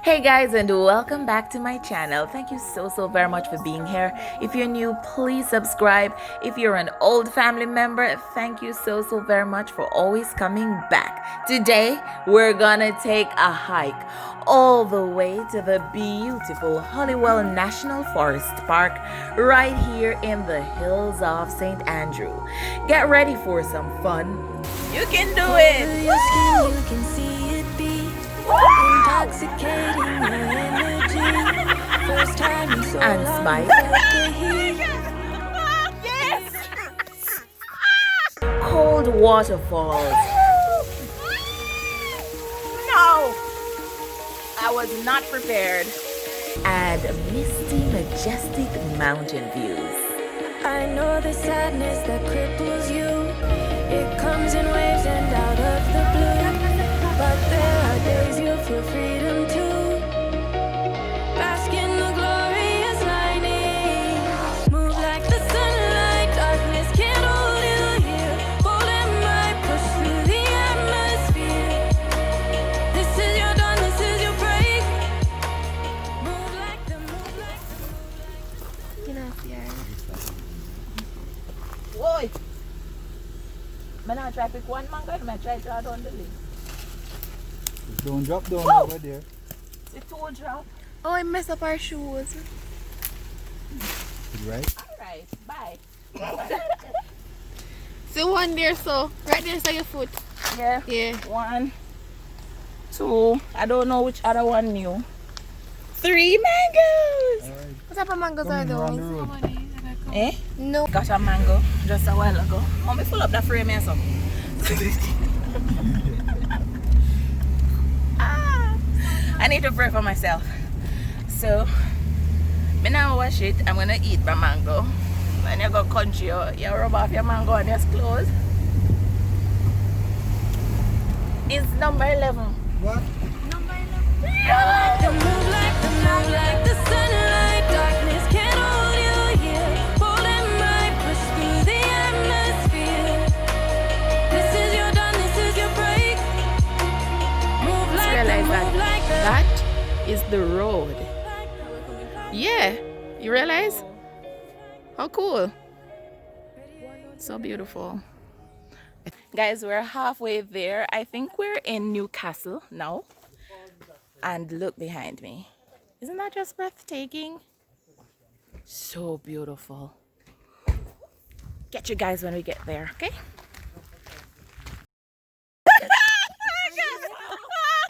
Hey guys, and welcome back to my channel. Thank you so very much for being here. If you're new, please subscribe. If you're an old family member, thank you so very much for always coming back. Today we're gonna take a hike all the way to the beautiful Holywell National Forest Park right here in the hills of St Andrew. Get ready for some fun. You can do it. Woo! You can see it be intoxicating your energy. First time you saw and spice. Yes. Cold waterfalls. No, I was not prepared. And misty, majestic mountain views. I know the sadness that cripples you. It comes in waves and out of the blue. But there are days you feel freedom too. Bask in the glorious lightning. Move like the sunlight. Darkness can't hold you here. Bold and might push through the atmosphere. This is your dawn, this is your break. Move like the You know, yeah. Whoa! I'm gonna try to pick one mango and I'm gonna try to draw down the list. Don't drop down over there. It's all drop. Oh, I messed up our shoes. Right? Alright, bye. So one there, so right there, so your foot. Yeah. Yeah. 1, 2. I don't know which other one new. 3 mangoes. Alright. What type of mangoes are those? Eh? No. Got a mango just a while ago. Let me fill up the frame here, so. I need to pray for myself. So, me now wash it. I'm gonna eat my mango. When you go country, you rub off your mango on your clothes. It's number 11. What? Number 11. Yeah. The move like the sunlight. Darkness can't hold you here. Bold and might push through the atmosphere. This is your dawn, this is your break. Move like that is the road. Yeah, you realize? How cool. So beautiful. Guys, we're halfway there. I think we're in Newcastle now. And look behind me. Isn't that just breathtaking? So beautiful. Get you guys when we get there, okay?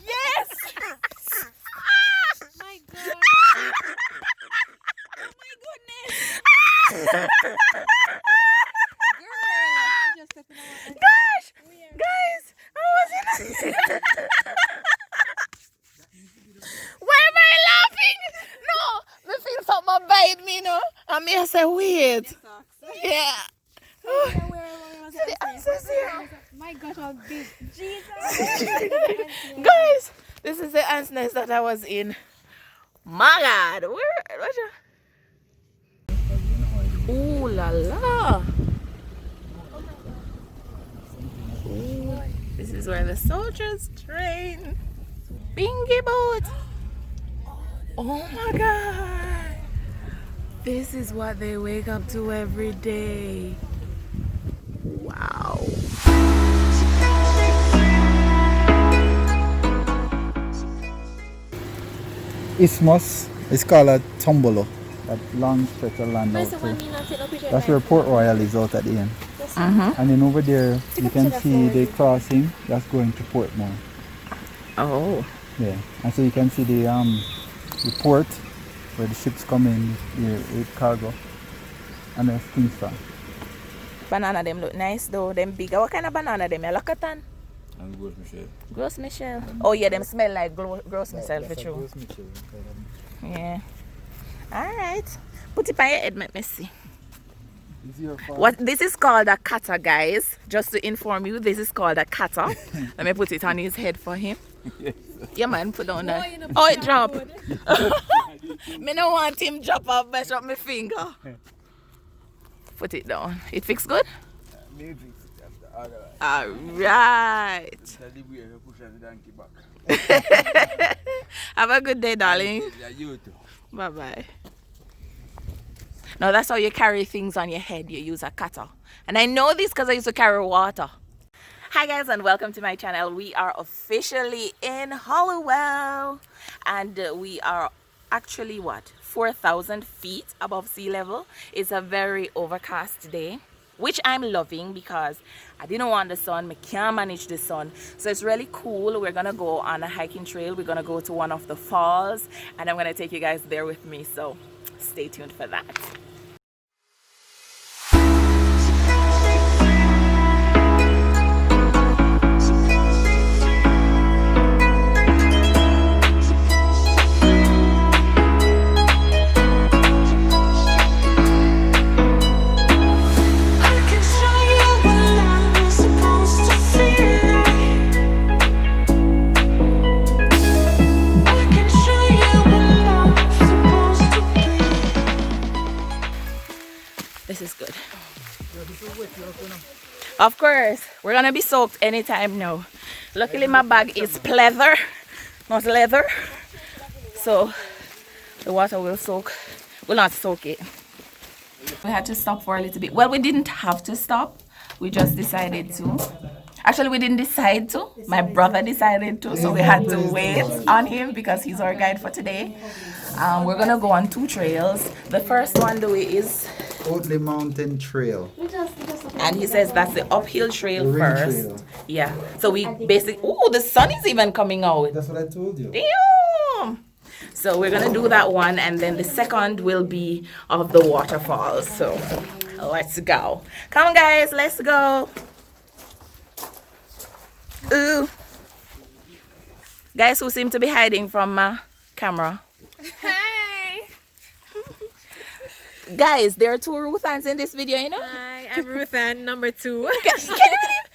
Yes! My God. Oh my goodness! Gosh! Guys! I was in Why am I laughing? No! Me feel something bite me, no? And me I say, wait. Yeah. The answer's here. My gosh, how big. Jesus. Guys, this is the ant's nest that I was in. My God, what's your... Ooh la la. Ooh, this is where the soldiers train. Bingy boat. Oh my God. This is what they wake up to every day. Wow. Isthmus is called a Tumbolo. That long stretch of land out there. That's where Port Royal is out at the end. And then over there you can see the crossing that's going to Portmore. Oh. Yeah. And so you can see the port where the ships come in here with cargo. And there's Kingston. Banana them look nice though, them big. What kind of banana them? Look at them. And Gros Michel. Gros Michel. Oh yeah, them smell like Gros Michel for true. Gros Michel. Yeah. Alright. Put it by your head, let me see. Is your farm? What this is called a kata, guys. Just to inform you, this is called a kata. Let me put it on his head for him. Yes. Yeah man, put on that. Oh, it drop. Me no want him drop off, mess up my finger. Put it down. It fix good? Maybe after other. Alright. Have a good day, darling. Yeah, you too. Bye-bye. Now that's how you carry things on your head. You use a cutter. And I know this because I used to carry water. Hi guys and welcome to my channel. We are officially in Holywell. And we are actually 4,000 feet above sea level. It's a very overcast day, which I'm loving because I didn't want the sun. I can't manage the sun. So it's really cool. We're gonna go on a hiking trail. We're gonna go to one of the falls and I'm gonna take you guys there with me. So stay tuned for that. This is good. Of course, we're gonna be soaked anytime now. Luckily my bag is pleather, not leather. So the water will not soak it. We had to stop for a little bit. Well, we didn't have to stop. We just decided to. Actually, we didn't decide to. My brother decided to, so we had to wait on him because he's our guide for today. We're gonna go on 2 trails. The first one, the way is Oatley Mountain Trail. and he says that's the uphill trail The ring first. trail. Yeah. So we basically, oh, the sun is even coming out. That's what I told you. Damn. So we're gonna do that one, and then the second will be of the waterfalls. So let's go. Come on, guys, let's go. Ooh. Guys who seem to be hiding from my camera. Hi. Guys, there are 2 Ruthans in this video, you know? Hi, I'm Ruthann, number 2. Can you believe?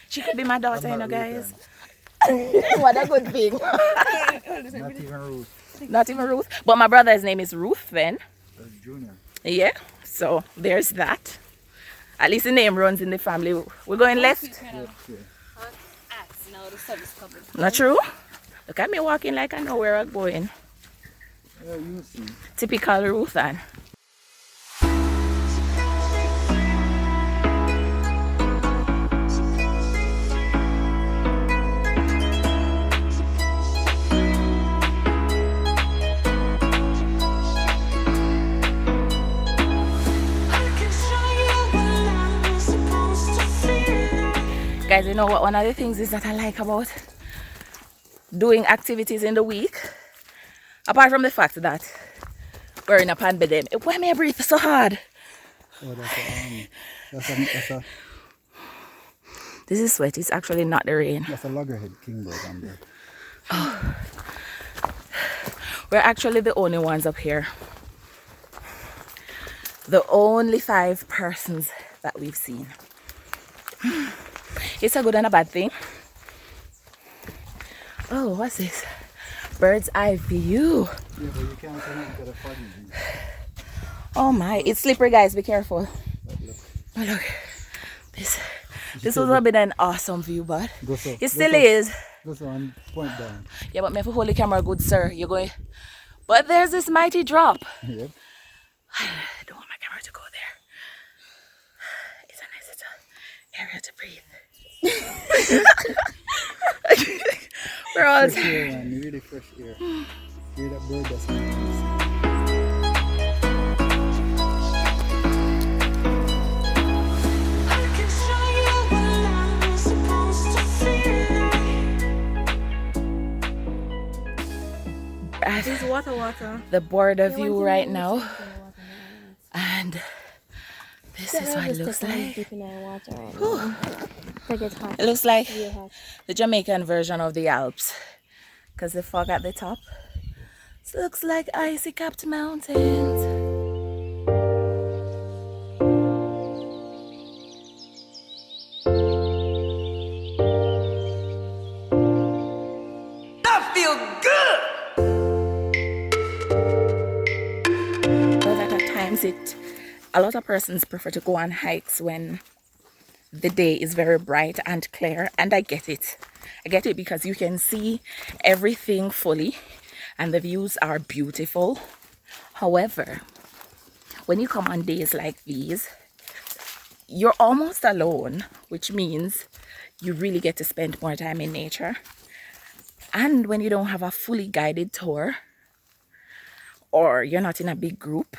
She could be my daughter, you know, guys. What a good thing. Not even Ruth. Not even Ruth. But my brother's name is Ruth then. That's Junior. Yeah. So there's that. At least the name runs in the family. We're going left. Not true? Look at me walking like I know where I'm going. Yeah, you see. Typical Ruthan. Guys, you know what one of the things is that I like about doing activities in the week, apart from the fact that we're in a pandemic. Why may I breathe so hard? Oh, that's a This is sweat. It's actually not the rain. that's a loggerhead kingbird on there. We're actually the only ones up here. The only 5 persons that we've seen. It's a good and a bad thing. Oh, what's this? Bird's eye view. Yeah, but you can't connect to the foggy. Oh my, it's slippery, guys. Be careful. Oh, look. This was a bit an awesome view, but Go so. it still is. Go so and point down. Yeah, but me have to hold the camera good, sir. You're going. But there's this mighty drop. Yep. I don't want my camera to go there. It's a nice little area to breathe. We're all Fresh air, man. Really fresh air. Hear that bird that's nice. at This is water. the border view right now, and this is what it looks like. It looks like the Jamaican version of the Alps, because the fog at the top. It looks like icy capped mountains. That feel good. But at times a lot of persons prefer to go on hikes when the day is very bright and clear, and I get it. I get it because you can see everything fully, and the views are beautiful. However, when you come on days like these, you're almost alone, which means you really get to spend more time in nature. And when you don't have a fully guided tour, or you're not in a big group,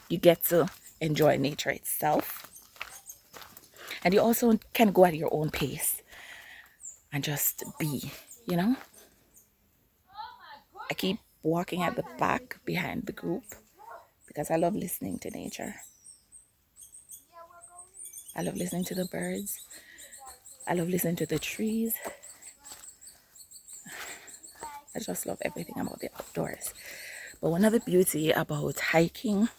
you get to enjoy nature itself. And you also can go at your own pace and just be, you know. I keep walking at the back behind the group because I love listening to nature. I love listening to the birds. I love listening to the trees. I just love everything about the outdoors. But one of the beauty about hiking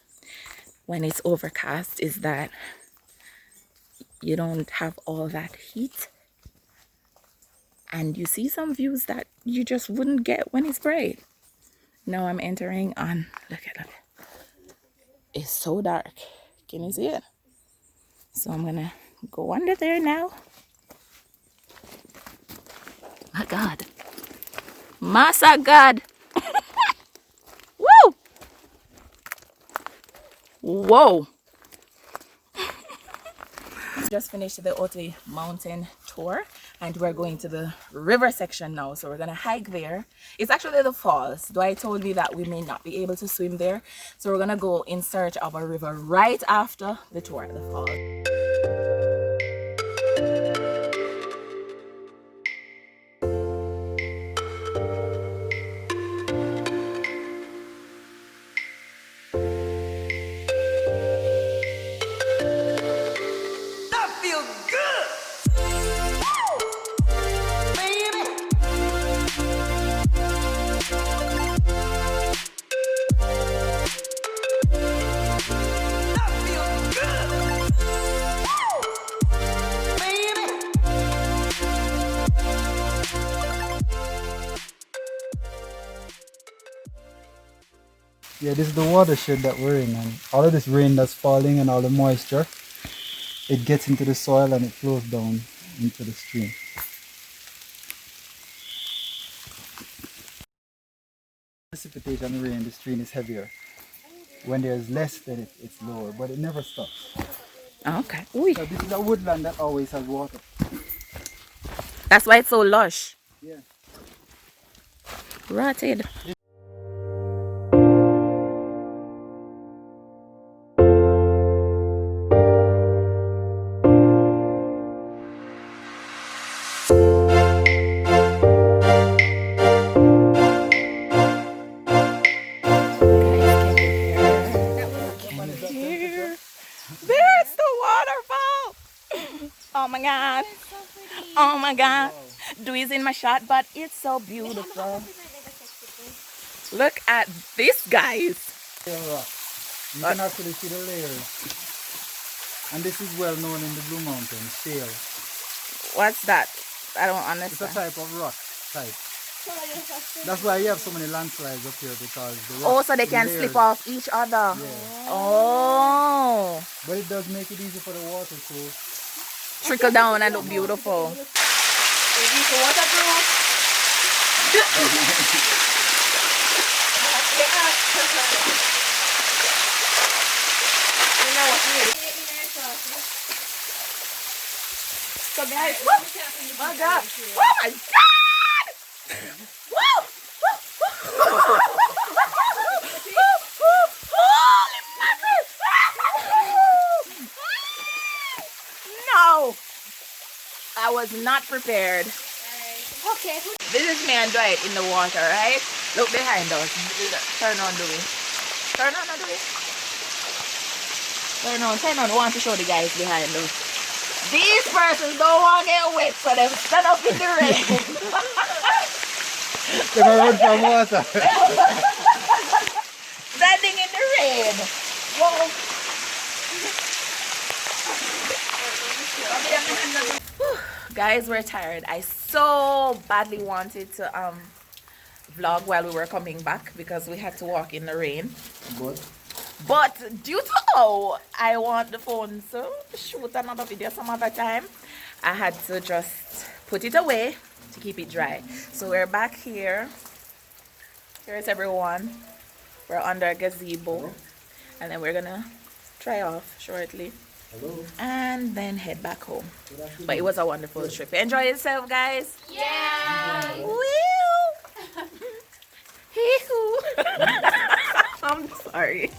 when it's overcast is that you don't have all that heat, and you see some views that you just wouldn't get when it's bright. Now I'm entering on, look at it. It's so dark. Can you see it? So I'm gonna go under there now. My God. Massa God. Woo! Whoa. Just finished the Oti mountain tour and we're going to the river section now, so we're gonna hike there. It's actually the falls. Dwight told me that we may not be able to swim there, so we're gonna go in search of a river right after the tour at the falls. That feel good. Baby. That feel good. Baby. Yeah, this is the watershed that we're in, and all of this rain that's falling and all the moisture, it gets into the soil and it flows down into the stream. Precipitation rain, the stream is heavier. When there's less, then it's lower, but it never stops. Okay. Ooh. So this is a woodland that always has water. That's why it's so lush. Yeah. Rotted. There's the waterfall. Oh my God. Oh my God. Dewey's in my shot, but it's so beautiful. Look at this, guys. You can actually see the layers. And this is well known in the Blue Mountains, shale. What's that? I don't It's a understand. type of rock type. That's why you have so many landslides up here, because the Oh, rocks so they in can layers. slip off each other. Yeah. Oh. But it does make it easy for the water to... Trickle down and look beautiful. So guys, woo! Oh my God! Oh my God! Woo! Holy mackerel! No! I was not prepared. Okay. This is me and Dwight in the water, right? Look behind us. Turn on, Dewey. Turn on, Dewey. Turn on. I want to show the guys behind us. These persons don't want to get wet, so they stand up in the rain. They might run from water. Standing in the rain. Whoa. Whew. Guys, we're tired. I so badly wanted to vlog while we were coming back because we had to walk in the rain. But due to how I want the phone to shoot another video some other time, I had to just put it away to keep it dry. So we're back here Here's everyone. We're under a gazebo. And then we're gonna try off shortly. Hello. And then head back home. But it was a wonderful trip. Enjoy yourself, guys. Yeah. Woo! Hee-hoo. I'm sorry.